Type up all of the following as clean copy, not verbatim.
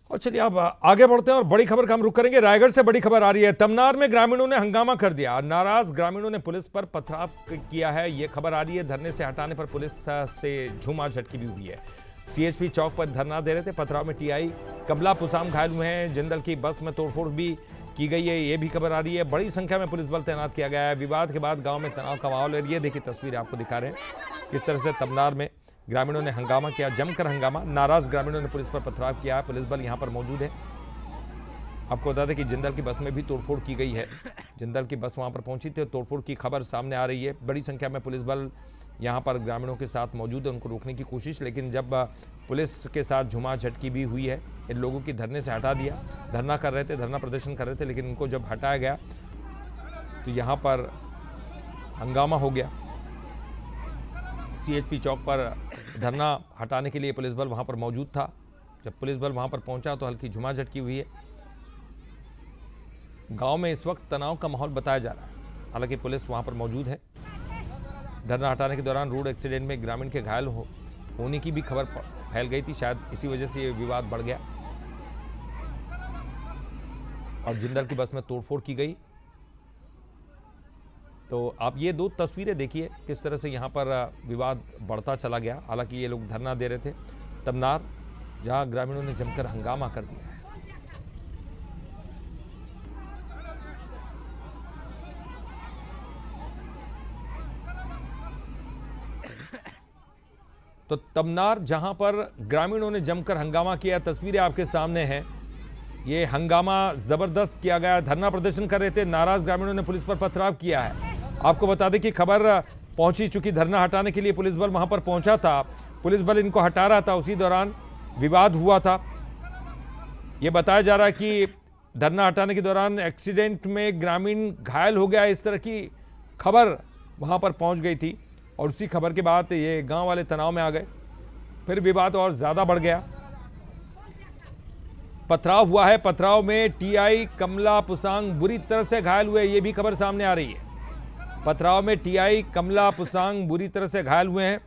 और चलिए अब आगे बढ़ते हैं और बड़ी खबर का हम रुख करेंगे। रायगढ़ से बड़ी खबर आ रही है। तमनार में ग्रामीणों ने हंगामा कर दिया। नाराज ग्रामीणों ने पुलिस पर पथराव किया है। ये खबर आ रही है। धरने से हटाने पर पुलिस से झूमा झटकी भी हुई है। सीएचपी चौक पर धरना दे रहे थे। पथराव में टीआई कमला पुसाम घायल हुए हैं। जिंदल की बस में तोड़फोड़ भी की गई है, ये भी खबर आ रही है। बड़ी संख्या में पुलिस बल तैनात किया गया है। विवाद के बाद गांव में तनाव का माहौल है। ये देखिए तस्वीर आपको दिखा रहे हैं किस तरह से तमनार में ग्रामीणों ने हंगामा किया, जमकर हंगामा। नाराज ग्रामीणों ने पुलिस पर पथराव किया है। पुलिस बल यहां पर मौजूद है। आपको बता दें कि जिंदल की बस में भी तोड़फोड़ की गई है। जिंदल की बस वहां पर पहुंची थी। तोड़फोड़ की खबर सामने आ रही है। बड़ी संख्या में पुलिस बल यहां पर ग्रामीणों के साथ मौजूद है, उनको रोकने की कोशिश, लेकिन जब पुलिस के साथ झुमा झटकी भी हुई है। इन लोगों की धरने से हटा दिया। धरना कर रहे थे, धरना प्रदर्शन कर रहे थे, लेकिन इनको जब हटाया गया तो यहाँ पर हंगामा हो गया। सीएचपी चौक पर धरना हटाने के लिए पुलिस बल वहाँ पर मौजूद था। जब पुलिस बल वहाँ पर पहुँचा तो हल्की झुमा झटकी हुई है। गांव में इस वक्त तनाव का माहौल बताया जा रहा है। हालांकि पुलिस वहाँ पर मौजूद है। धरना हटाने के दौरान रोड एक्सीडेंट में ग्रामीण के घायल होने की भी खबर फैल गई थी। शायद इसी वजह से ये विवाद बढ़ गया और जिंदल की बस में तोड़फोड़ की गई। तो आप ये दो तस्वीरें देखिए किस तरह से यहाँ पर विवाद बढ़ता चला गया। हालांकि ये लोग धरना दे रहे थे तमनार, जहाँ ग्रामीणों ने जमकर हंगामा कर दिया। तो तमनार जहां पर ग्रामीणों ने जमकर हंगामा किया, तस्वीरें आपके सामने हैं। ये हंगामा जबरदस्त किया गया। धरना प्रदर्शन कर रहे थे। नाराज ग्रामीणों ने पुलिस पर पथराव किया है। आपको बता दें कि खबर पहुंची चुकी धरना हटाने के लिए पुलिस बल वहां पर पहुंचा था। पुलिस बल इनको हटा रहा था, उसी दौरान विवाद हुआ था। ये बताया जा रहा है कि धरना हटाने के दौरान एक्सीडेंट में ग्रामीण घायल हो गया, इस तरह की खबर वहां पर पहुंच गई थी। और उसी खबर के बाद ये गांव वाले तनाव में आ गए। फिर विवाद और ज्यादा बढ़ गया। पथराव हुआ है। पथराव में टीआई कमला पुसांग बुरी तरह से घायल हुए, ये भी खबर सामने आ रही है। पथराव में टीआई कमला पुसांग बुरी तरह से घायल हुए हैं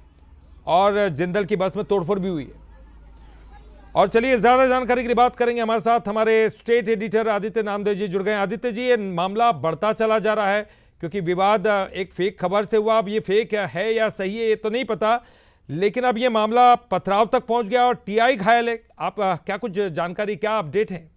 और जिंदल की बस में तोड़फोड़ भी हुई है। और चलिए ज्यादा जानकारी के लिए बात करेंगे। हमारे साथ हमारे स्टेट एडिटर आदित्य नामदेव जी जुड़ गए। आदित्य जी, ये मामला बढ़ता चला जा रहा है क्योंकि विवाद एक फेक खबर से हुआ। अब ये फेक है या सही है ये तो नहीं पता, लेकिन अब ये मामला पथराव तक पहुंच गया और टीआई घायल है। आप क्या कुछ जानकारी, क्या अपडेट है?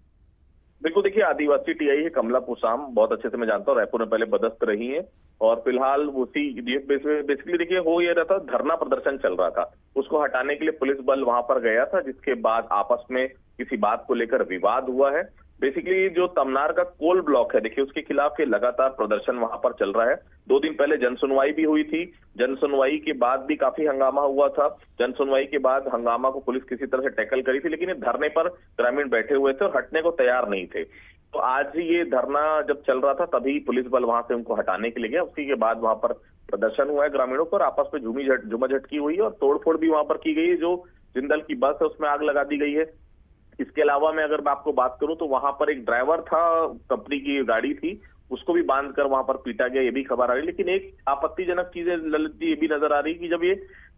बिल्कुल, देखिए आदिवासी टीआई है कमला पुसाम, बहुत अच्छे से मैं जानता हूँ। रायपुर में पहले पदस्थ रही है और फिलहाल उसी बेसिकली देखिए हो ये रहा था, धरना प्रदर्शन चल रहा था, उसको हटाने के लिए पुलिस बल वहां पर गया था, जिसके बाद आपस में किसी बात को लेकर विवाद हुआ है। बेसिकली जो तमनार का कोल ब्लॉक है, देखिए उसके खिलाफ ये लगातार प्रदर्शन वहां पर चल रहा है। 2 दिन पहले जनसुनवाई भी हुई थी। जनसुनवाई के बाद भी काफी हंगामा हुआ था। जनसुनवाई के बाद हंगामा को पुलिस किसी तरह से टैकल करी थी, लेकिन ये धरने पर ग्रामीण बैठे हुए थे और हटने को तैयार नहीं थे। तो आज ये धरना जब चल रहा था तभी पुलिस बल वहां से उनको हटाने के लिए गया। उसी के बाद वहां पर प्रदर्शन हुआ है। ग्रामीणों पर आपस में झूमा झटकी हुई है और तोड़फोड़ भी वहां पर की गई है। जो जिंदल की बस है उसमें आग लगा दी गई है। इसके अलावा मैं अगर मैं आपको बात करूं तो वहां पर एक ड्राइवर था, कंपनी की गाड़ी थी, उसको भी बांधकर वहां पर पीटा गया, ये भी खबर आ रही है। लेकिन एक आपत्तिजनक चीज ललित जी ये भी नजर आ रही है कि जब ये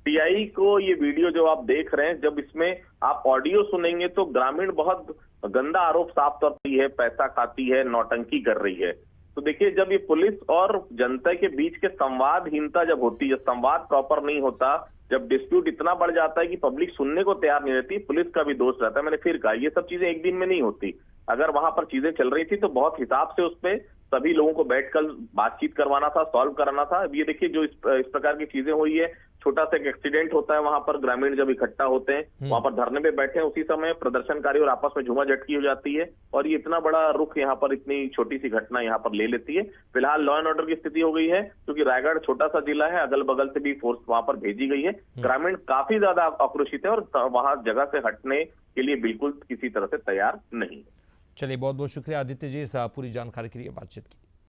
टीआई को ये वीडियो जो आप देख रहे हैं, जब इसमें आप ऑडियो सुनेंगे तो ग्रामीण बहुत गंदा आरोप साफ तौर पर है, पैसा खाती है, नौटंकी कर रही है। तो देखिए जब ये पुलिस और जनता के बीच के संवादहीनता जब होती है, संवाद प्रॉपर नहीं होता, जब डिस्प्यूट इतना बढ़ जाता है कि पब्लिक सुनने को तैयार नहीं रहती, पुलिस का भी दोष रहता है। मैंने फिर कहा ये सब चीजें एक दिन में नहीं होती। अगर वहां पर चीजें चल रही थी तो बहुत हिसाब से उस पे सभी लोगों को बैठकर बातचीत करवाना था, सॉल्व कराना था। अब ये देखिए जो इस प्रकार की चीजें हुई है, छोटा सा एक एक्सीडेंट होता है वहां पर, ग्रामीण जब इकट्ठा होते हैं वहां पर धरने पे बैठे हैं, उसी समय प्रदर्शनकारी और आपस में झूमा झटकी हो जाती है और ये इतना बड़ा रुख यहाँ पर, इतनी छोटी सी घटना यहाँ पर ले लेती है। फिलहाल लॉ एंड ऑर्डर की स्थिति हो गई है क्योंकि रायगढ़ छोटा सा जिला है, अगल बगल से भी फोर्स वहां पर भेजी गई है। ग्रामीण काफी ज्यादा आक्रोशित है और वहां जगह से हटने के लिए बिल्कुल किसी तरह से तैयार नहीं है। चलिए बहुत बहुत शुक्रिया आदित्य जी इस पूरी जानकारी के लिए, बातचीत की।